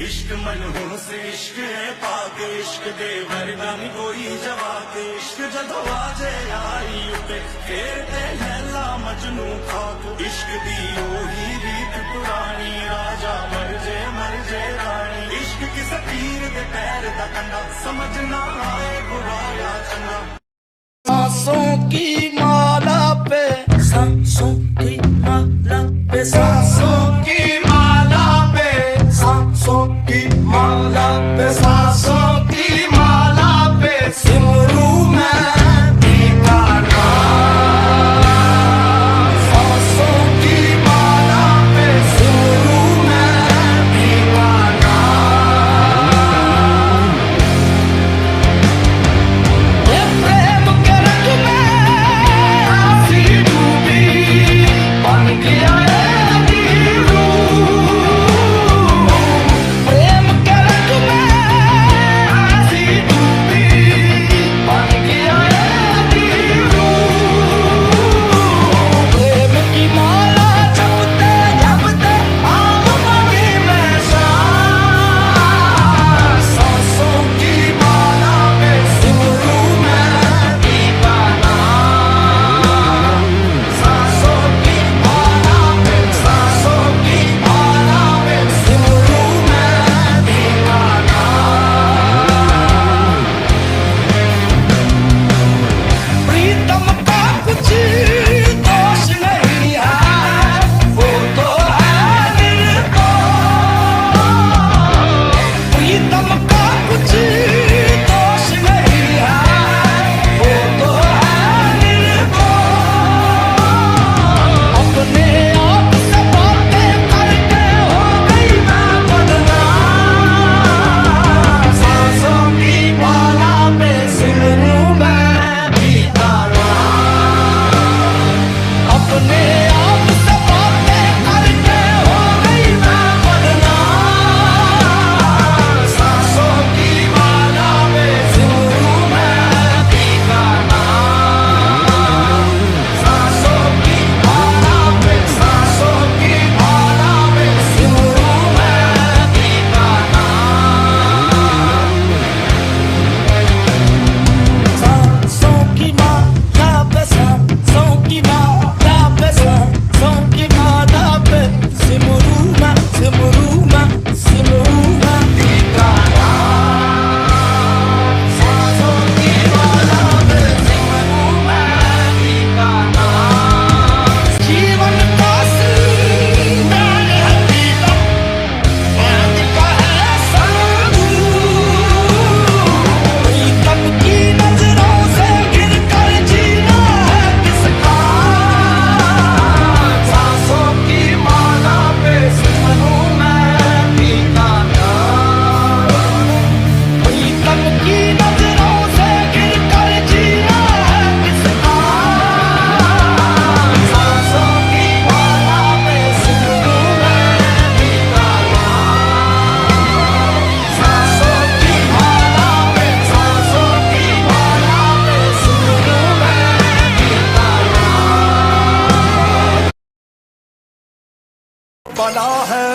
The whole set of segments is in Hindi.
इश्क मनहूस इश्क है पाक इश्क दे वरदान कोई जवाब इश्क जदों आजे आई उते फिर ते लैला मजनू खाक इश्क दी ओही रीत पुरानी राजा मर जे रानी इश्क किस पीर दे पैर दा कंडा समझ ना आए बुरा या चंगा सांसों की माला पे सांसों की माला पे सांसों की माला पे सांसों की माला पे सांसों की माला पे सिमरू मैं ठिकाना सांसों की माला पे सिमरू मैं ठिकाना ये प्रेम के रंग में आसी डूबी बन गया प्रेम के रंग में आसी डूबी बन गया प्रेम की माला जपते जपते आम बनी मैं सांसों की माला में सिमरू मैं दीवाना सांसों की माला में सिमरू मैं दीवाना प्रीतम का कुछ दोष नहीं है वो तो है निर्दोष प्रीतम का कुछ दोष नहीं है वो तो है निर्दोष अपने आप से बातें करके हो गई मैं बदनाम सांसों की माला में सिमरू मैं दीवाना अपने आप से बातें करके हो गई मैं बदनाम सांसों की माला में सिमरू मैं दीवाना सांसों की माला में सिमरू मैं दीवाना सांसों की माला पे सांसों की माला पे सांसों की माला पे सिमरू मैं दीवाना सांसों की माला पे सिमरू मैं दीवाना जीवन का सुंदर हकीकत बात का है प्रीतम की नजरों से गिर कर जीना है किसका सांसों की माला पे सिमरू मैं दीवाना प्रीतम की नजरों से गिर कर जीना है किसका सांसों की माला पे सिमरू मैं दीवाना सांसों की माला पे सिमरू मैं दीवाना बला है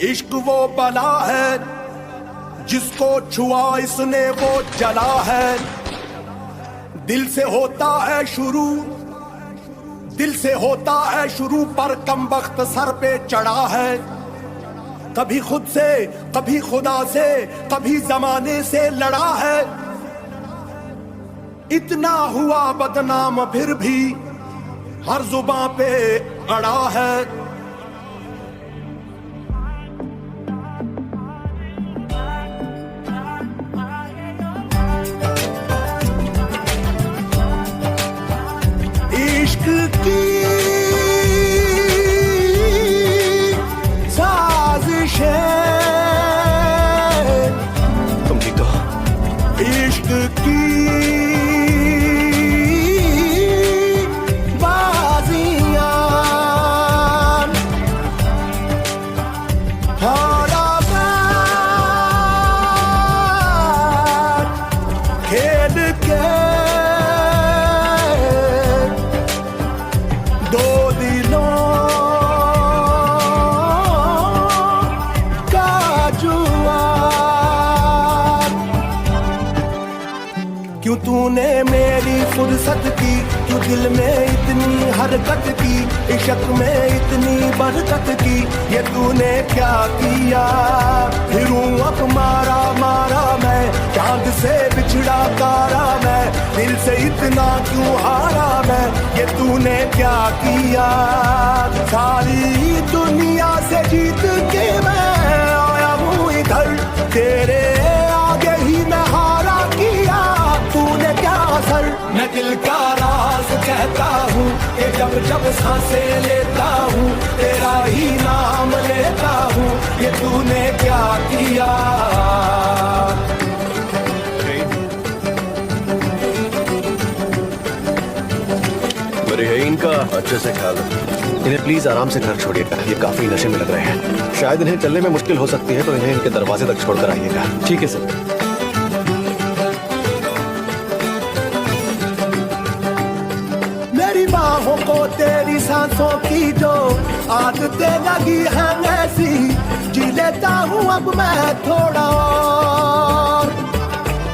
इश्क वो बला है जिसको छुआ इसने वो जला है दिल से होता है शुरू पर कमबख्त सर पे चढ़ा है कभी खुद से कभी खुदा से कभी जमाने से लड़ा है इतना हुआ बदनाम फिर भी हर जुबां पे अड़ा है इश्क की साजिशें तुम ठीक तो हो? इश्क की बाजियां तूने मेरी फुर्सत की, क्यों दिल में इतनी हरकत की, इश्क में इतनी बरकत की, ये तूने क्या किया। फिरूं अब मारा मारा मैं, चांद से बिछड़ा तारा मैं, दिल से इतना क्यों हारा मैं, ये तूने क्या किया। सारी दुनिया से जीत के मैं आया हूँ इधर, तेरे आगे ही मैं हारा किया, तूने क्या असर। मैं दिल का राज कहता हूँ कि जब जब सांसें लेता हूँ, तेरा ही नाम लेता हूँ, ये तूने क्या किया। मेरे है इनका अच्छे से ख्याल रखिए। इन्हें प्लीज आराम से घर छोड़िएगा, ये काफी नशे में लग रहे हैं, शायद इन्हें चलने में मुश्किल हो सकती है, तो इन्हें इनके दरवाजे तक छोड़कर आइएगा। ठीक है सर। मेरी बाहों को तेरी सांसों की जो आदतें लगी हैं ऐसी, जी लेता हूँ अब मैं थोड़ा और।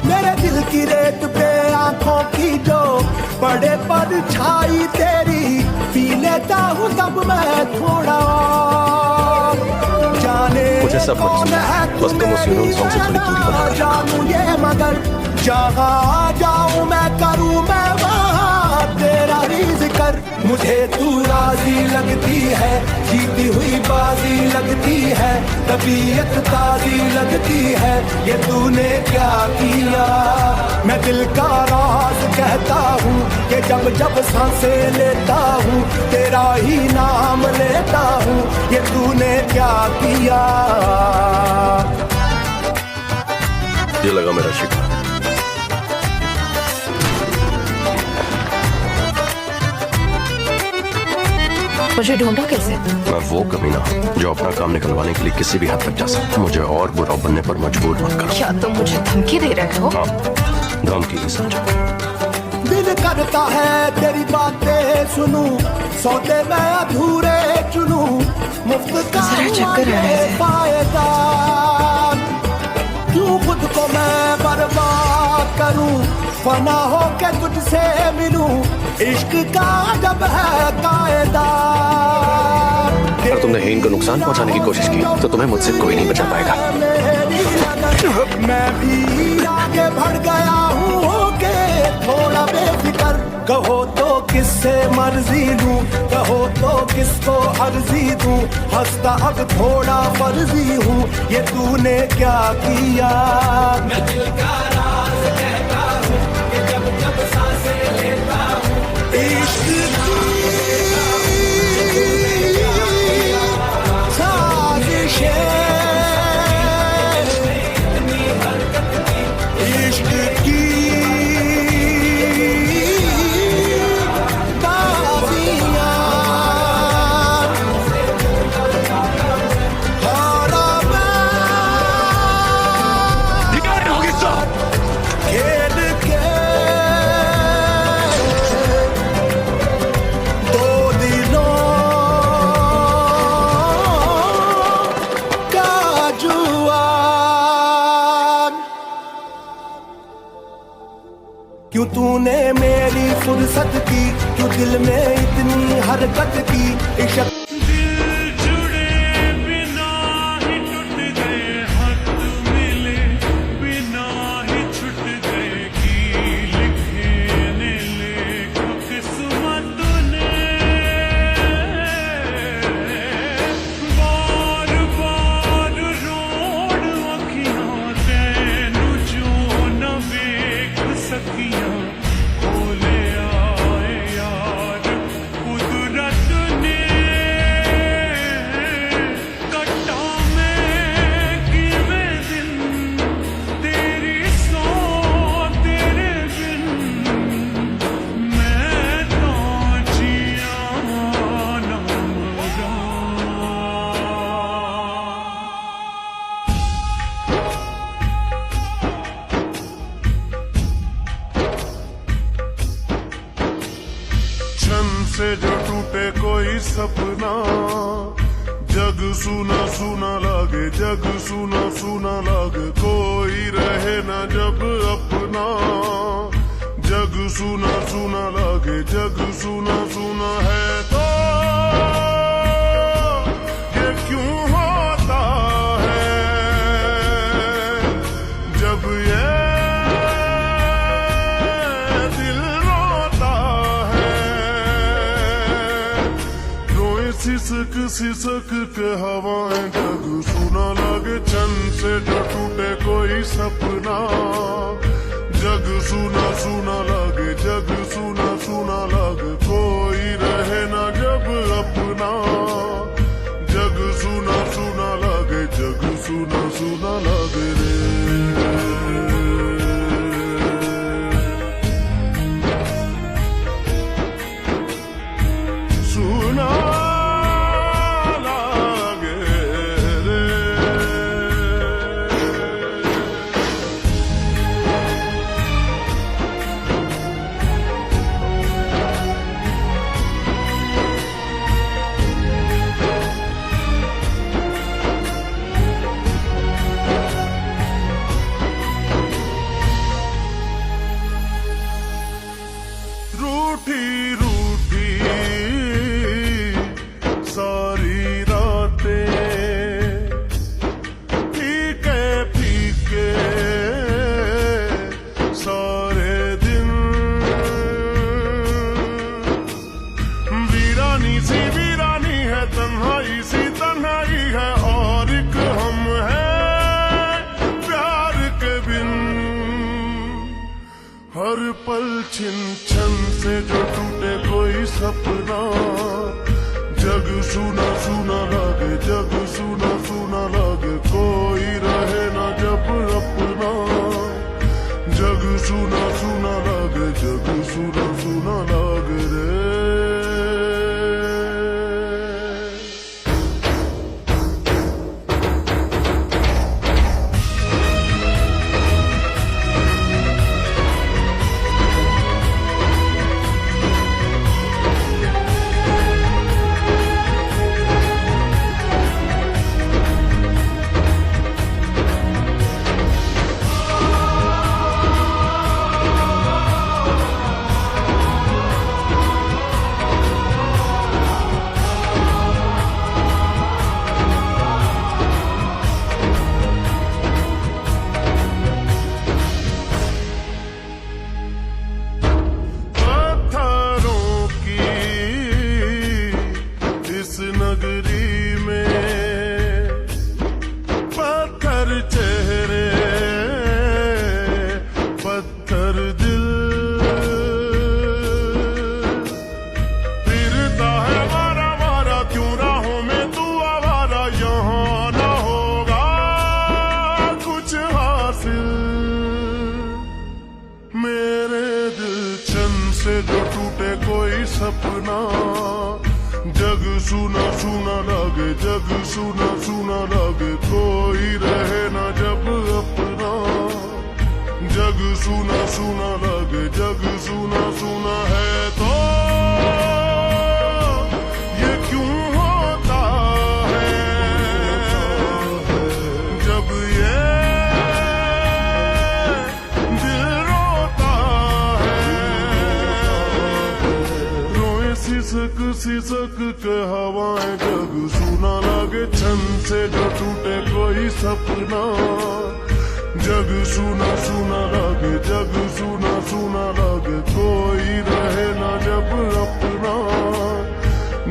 मेरे दिल की रेत पे आंखों की जो पड़े पर छाई तेरी, पी लेता हूँ तब मैं थोड़ा और। जाने मुझे सब कौन है बस तुम उस यूनियन सॉन्ग से थोड़ी दूरी बना लो। जानू ये मगर जहाँ जाऊँ मैं करूँ मैं वहाँ तेरा ही जिक्र। मुझे तू राजी लगती है, जीती हुई बाजी लगती है, तबीयत ताजी लगती है, ये तूने क्या किया। मैं दिल का राज कहता हूँ कि जब जब सांसें लेता हूँ, तेरा ही नाम लेता हूँ, ये तूने क्या किया। ये लगा मेरा शिकार। मुझे ढूंढा कैसे? मैं वो कमीना जो अपना काम निकलवाने के लिए किसी भी हद तक जा सकता। मुझे और बुरा बनने पर मजबूर मत करो। क्या तुम मुझे धमकी दे रहे हो? हाँ, धमकी ही समझो। दिल करता है तेरी बातें सुनूं, सौदे मैं अधूरे चुनूं, मुफ्त का जरा चक्कर आ रहा है। फायदा क्यों खुद को मैं बर्बाद करूं, फना हो के तुझसे मिलूं, इश्क का जब है कायदा। अगर तुमने हीन को नुकसान पहुंचाने की कोशिश की तो तुम्हें मुझसे कोई नहीं बचा पाएगा। मैं भी आगे बढ़ गया हूँ होके थोड़ा बेफिक्र, कहो तो किससे मर्जी लूं, कहो तो किसको अर्जी दूं, हंसता अब थोड़ा फर्जी हूँ, ये तूने क्या किया। मैं दिल का राज कहता हूँ कि जब जब सांसें लेता हूँ, इश्क की साजिशें, इश्क की बाजियां, हारा खेल के दो दिलों का जुआ। क्यों तूने मेरी फुर्सत की, क्यों दिल में इतनी हरकत की, इश्क जुड़े बिना ही टूट गए, हाथ मिले बिना ही छूट गए, की लिखने लेखो किस्मत ने। बार बार रोड अखियां तैनू जो न वेख सकियां, खोले आए यार कुदरत ने। कट्टा में किवें दिन तेरी सौ तेरे बिन, मैं तो जिया ना मरा। छन से जो टूटे कोई सपना, जग सुना सुना लागे, जग सुना सुना लागे, कोई रहे ना जब अपना, जग सुना सुना लागे, जग सुना सुना है तो ये क्यों होता है जब ये दिल रोता है। रोए सिसक सिसक के हवाएं, जग सुना लागे चंद से जो टूटे कोई सपना। जग सुना सुना लागे, जग सुना सुना लागे, कोई रहे ना जब अपना। जग सुना सुना लागे, जग सुना सुना लागे रे। सुना लागे रे। रूठी रूठी सारी रातें, फीके फीके सारे दिन। वीरानी सी वीरानी है, तन्हाई सी तन्हाई है, और एक हम है प्यार के बिन। हर पल छिन छन से जो टूटे कोई सपना। जग सुना सुना लागे, जग सुना सुना लागे, कोई रहे ना जब अपना। जग सुना सुना लागे, जग सुना सुना लागे रे। नगरी में पत्थर चेहरे, पत्थर दिल। फिरता है मारा मारा क्यों राहों में तू आवारा, यहाँ ना होगा कुछ हासिल। मेरे दिल चंद से जो टूटे कोई सपना। जग सुना सुना लागे, जग सुना सुना लागे, कोई रहे ना जब अपना। जग सुना सुना लागे, जग सुना सुना है तो ये क्यों होता है जब ये दिल रोता है। रोए सिसक सिसक के हवाएं, जग सुना लागे छन से जो टूटे कोई सपना। जग सुना सुना लागे, जग सुना सुना लागे, कोई रहे ना जब अपना।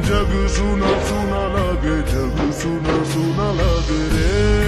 जग सुना सुना लागे, जग सुना सुना लागे रे।